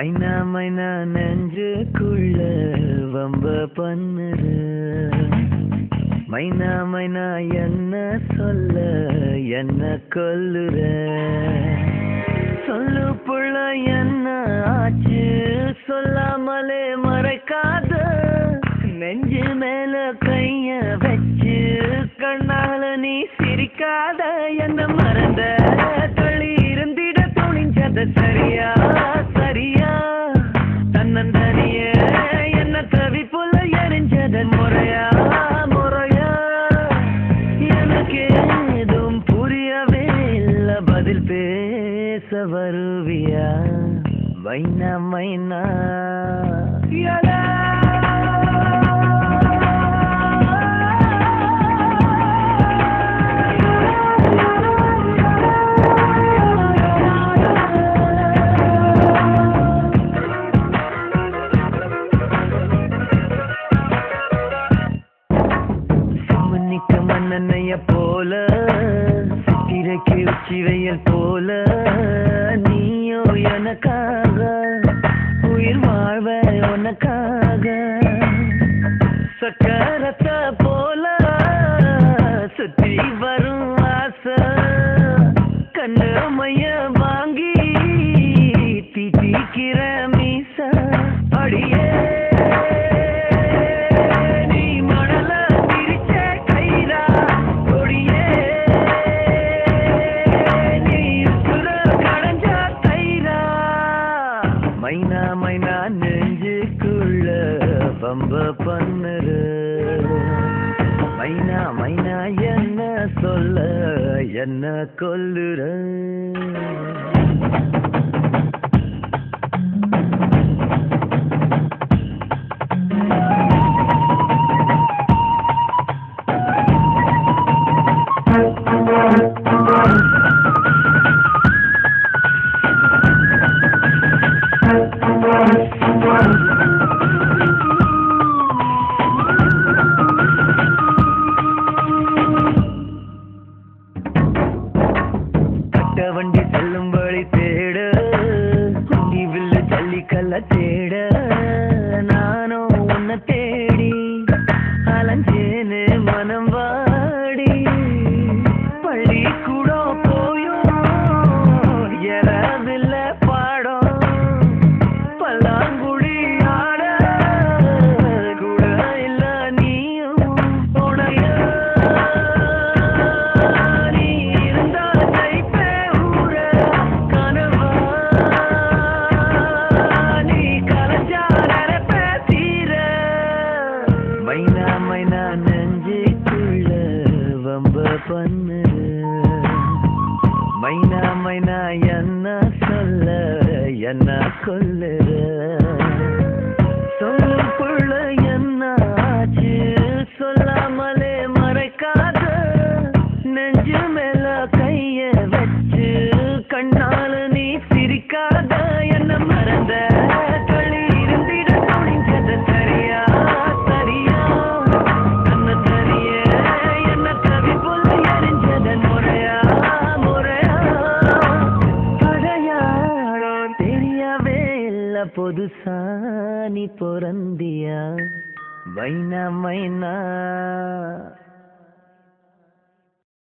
மைனா மைனா நெஞ்சுக்குள்ள வம்ப பண்ணுற மைனா மைனா என்ன சொல்ல என்ன கொல்லுற சொல்லு புள்ள என்ன ஆச்சு சொல்லாமலே மறைக்காத நெஞ்சு மேல கைய வச்சு கண்ணால நீ சிரிக்காத என்ன மறந்த தள்ளி இருந்திட துணிஞ்சத சரியா சரியா தன்னந்தனிய என்ன தவிப்புல எரிஞ்சதன் முறையா முறையா எனக்கு ஏதும் புரியவே இல்ல பதில் பேச வருவியா மைனா மைனா மன்னனைய போல சித்திரைக்கு உச்சி வெயில் போல நீயோ எனக்காக உயிர் வாழ்வ உனக்காக சக்கரத்தை போல சுத்தி வரும் ஆசை கண்ணு மைய வாங்கி தீக்கிற மீச அடியே மைனா மைனா நெஞ்சுக்குள்ள பம்ப பண்ணுற மைனா மைனா என்ன சொல்ல என்ன கொல்லுற வண்டி செல்லும் வழி தேட குண்டி வில்லு ஜல்லிக்கல்ல தேட நானும் உன்னை தேடி அலைஞ்சேனு மனம் வாடி பள்ளி கூட போயும் எறவில்ல பாடம் பல்லாங்குழி ஆட கூட இல்ல நீயும் உடைய மைனா மைனா நெஞ்சுக்குள்ள வம்ப பண்ணுற மைனா மைனா என்ன சொல்ல என்ன கொல்லுற சொல்லு புள்ள என்ன ஆச்சு சொல்லாமலே மறைக்காத நெஞ்சு மேல கைய வச்சு கண்ணால நீ சிரிக்காத என்ன மறந்த தள்ளி இருந்திட துணிஞ்சத சரியா புதுசா நீ பொறந்தியா மைனா மைனா